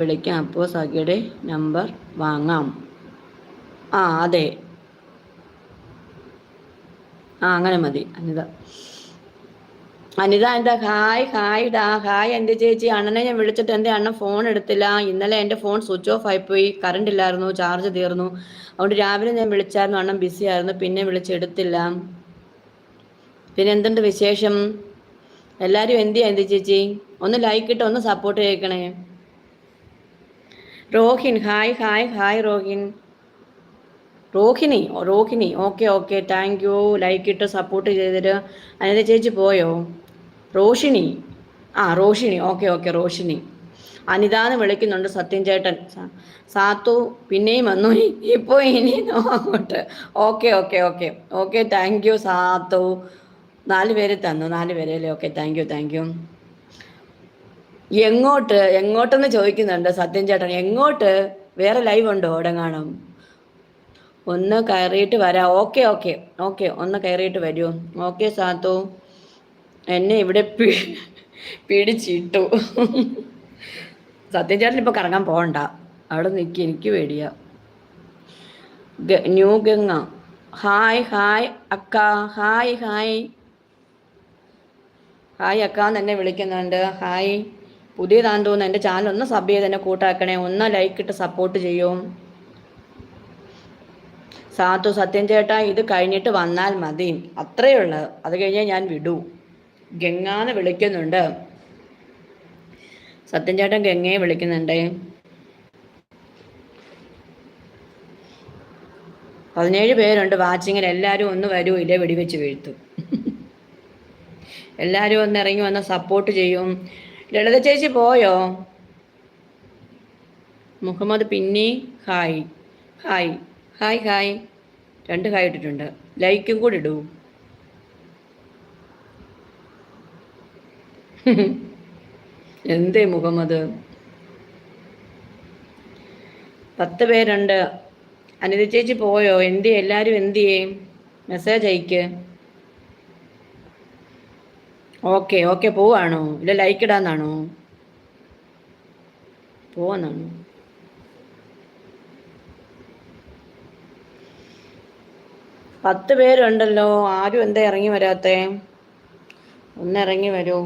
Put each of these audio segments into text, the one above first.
വിളിക്കാം. അപ്പോൾ സഖിയുടെ നമ്പർ വാങ്ങാം. അതെ, അങ്ങനെ മതി. അനിത എന്താ ഹായ് എൻ്റെ ചേച്ചി. അണ്ണനെ ഞാൻ വിളിച്ചിട്ട് എൻ്റെ അണ്ണൻ ഫോൺ എടുത്തില്ല. ഇന്നലെ എൻ്റെ ഫോൺ സ്വിച്ച് ഓഫ് ആയിപ്പോയി, കറണ്ട് ഇല്ലായിരുന്നു, ചാർജ് തീർന്നു. അതുകൊണ്ട് രാവിലെ ഞാൻ വിളിച്ചായിരുന്നു, അണ്ണൻ ബിസി ആയിരുന്നു, പിന്നെ വിളിച്ചെടുത്തില്ല. പിന്നെ എന്തുണ്ട് വിശേഷം? എല്ലാവരും എന്തിയാ എൻ്റെ ചേച്ചി? ഒന്ന് ലൈക്ക് ഇട്ട് ഒന്ന് സപ്പോർട്ട് ചെയ്യണേ. Rohin hi Rohini okay thank you. Like ഇട്ട് സപ്പോർട്ട് ചെയ്തിട്ട്. അനിത ചേച്ചി പോയോ? റോഷിണി ഓക്കെ റോഷിണി. അനിതാന്ന് വിളിക്കുന്നുണ്ട് സത്യൻ ചേട്ടൻ. സാത്തു പിന്നെയും വന്നു, ഇപ്പോൾ ഇനി അങ്ങോട്ട്. ഓക്കെ താങ്ക് യു സാത്തു. 4 പേര് തന്നു, 4 പേരല്ലേ. Okay thank you. എങ്ങോട്ടെന്ന് ചോദിക്കുന്നുണ്ട് സത്യൻ ചേട്ടൻ. എങ്ങോട്ട്? വേറെ ലൈവ് ഉണ്ടോ എവിടെങ്ങാനും? ഒന്ന് കയറിയിട്ട് വരാം. ഓക്കെ ഒന്ന് കയറിയിട്ട് വരൂ. ഓക്കെ സാത്തു. എന്നെ ഇവിടെ പിടിച്ചിട്ടു. സത്യൻ ചേട്ടൻ ഇപ്പോൾ കറങ്ങാൻ പോകണ്ട, അവിടെ നിൽക്കി, എനിക്ക് പേടിയാ. ന്യൂ ഗംഗ ഹായ് അക്ക. ഹായ് അക്ക എന്ന് എന്നെ വിളിക്കുന്നുണ്ട്. ഹായ്. പുതിയതാന്ന് തോന്നുന്നു. എൻ്റെ ചാനൽ ഒന്ന് സബ് ചെയ്ത് എന്നെ കൂട്ടാക്കണേ. ഒന്ന് ലൈക്ക് ഇട്ട് സപ്പോർട്ട് ചെയ്യും. സാത്തു സത്യൻ ചേട്ടാ ഇത് കഴിഞ്ഞിട്ട് വന്നാൽ മതി, അത്രയേ ഉള്ളൂ. അത് കഴിഞ്ഞാൽ ഞാൻ വിടൂ. ഗംഗാന്ന് വിളിക്കുന്നുണ്ട്. സത്യൻ ചേട്ടൻ ഗംഗയെ വിളിക്കുന്നുണ്ട്. 17 പേരുണ്ട് വാച്ചിങ്ങിൽ. എല്ലാവരും ഒന്ന് വരൂ, ഇല്ലേ വെടിവെച്ച് വീഴ്ത്തും. എല്ലാവരും ഒന്ന് ഇറങ്ങി വന്ന് സപ്പോർട്ട് ചെയ്യും. ലളിത ചേച്ചി പോയോ? മുഹമ്മദ് പിന്നി ഹായ് 2 ഹായ് ഇട്ടിട്ടുണ്ട്. ലൈക്കും കൂടി ഇടൂ. എന്തേ മുഹമ്മദ്? 10 പേരുണ്ട്. അനിത ചേച്ചി പോയോ? എല്ലാവരും എന്തിയേ? മെസ്സേജ് അയക്ക്. ഓക്കെ പോവാണോ? ഇല്ല ലൈക്ക് ഇടാന്നാണോ? പോവാന്നാണോ? പത്ത് പേരുണ്ടല്ലോ, ആരും എന്താ ഇറങ്ങി വരാത്തെ? ഒന്ന് ഇറങ്ങി വരൂ.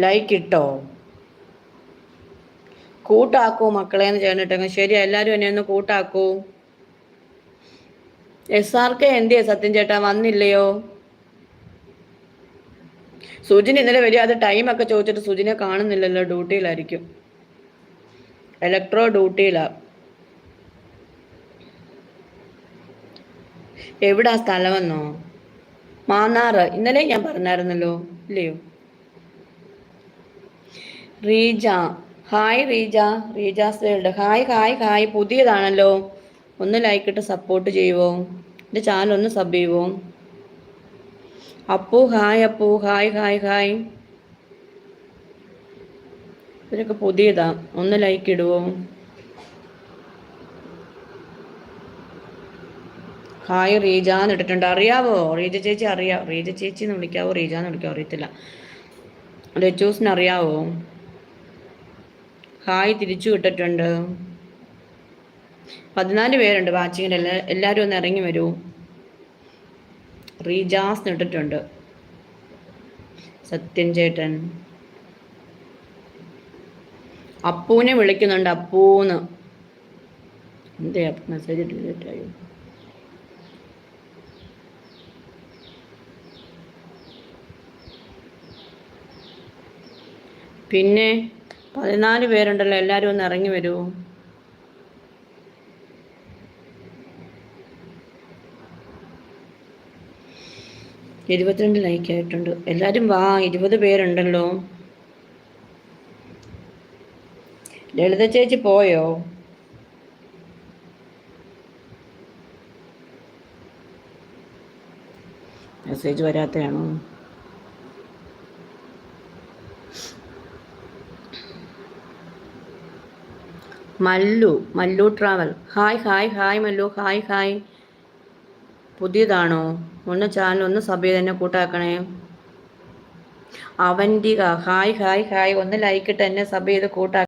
ലൈക്ക് ഇട്ടോ? കൂട്ടാക്കൂ മക്കളേന്ന് ചേർന്നിട്ടെങ്കിൽ. ശരി, എല്ലാവരും എന്നെ ഒന്ന് കൂട്ടാക്കൂ. SRK എന്തിയാ സത്യൻ ചേട്ടാ, വന്നില്ലയോ? സുജിൻ ഇന്നലെ വരിക. അത് ടൈമൊക്കെ ചോദിച്ചിട്ട് സുജിനെ കാണുന്നില്ലല്ലോ, ഡ്യൂട്ടിയിലായിരിക്കും. ഇലക്ട്രോ ഡ്യൂട്ടിയിലാ. എവിടാ സ്ഥലമെന്നോ? മാന്നാറ്. ഇന്നലെ ഞാൻ പറഞ്ഞായിരുന്നല്ലോ, ഇല്ലയോ? Reeja hi. Reeja's world hi. പുതിയതാണല്ലോ, ഒന്ന് ലൈക്ക് ഇട്ട് സപ്പോർട്ട് ചെയ്യുവോ? എൻ്റെ ചാനൽ ഒന്ന് സബ് ചെയ്യുവോ? അപ്പു ഹായ്. ഇവരൊക്കെ പുതിയതാ, ഒന്ന് ലൈക്ക് ഇടുവോ? ഹായ് റീജാന്ന് ഇട്ടിട്ടുണ്ട്. അറിയാവോ റീജ ചേച്ചി? അറിയാം, റീജ ചേച്ചി എന്ന് വിളിക്കാവോ റീജാന്ന് വിളിക്കാവോ അറിയത്തില്ല. രജൂസിന് അറിയാവോ? ഹായ് തിരിച്ചു ഇട്ടിട്ടുണ്ട്. 14 പേരുണ്ട് വാച്ചിങ്ങിൽ. എല്ലാവരും ഒന്ന് ഇറങ്ങി വരൂ. റീജാസ് ഇട്ടിട്ടുണ്ട്. സത്യൻ ചേട്ടൻ. അപ്പൂനെ വിളിക്കുന്നുണ്ട്. അപ്പൂന്ന് എന്തേ മെസ്സേജ് ഡിലീറ്റ് ആയോ? പിന്നെ 14 പേരുണ്ടല്ലോ, എല്ലാവരും ഒന്ന് ഇറങ്ങി വരൂ. ഇരുപത്തിരണ്ട് ലൈക്ക് ആയിട്ടുണ്ട്. എല്ലാവരും വാ, 20 പേരുണ്ടല്ലോ. ലളിത ചേച്ചി പോയോ? മെസ്സേജ് വരാത്തയാണോ? Mallu travel hi Mallu hi. പുതിയതാണോ? ഒന്ന് ചാനൽ ഒന്ന് സബ് ചെയ്ത് തന്നെ കൂട്ടാക്കണേ. അവന്തിക ഹായ് ഹായ് ഹായ്, ഒന്ന് ലൈക്ക് ഇട്ട് എന്നെ സബ് ചെയ്ത് കൂട്ടാ.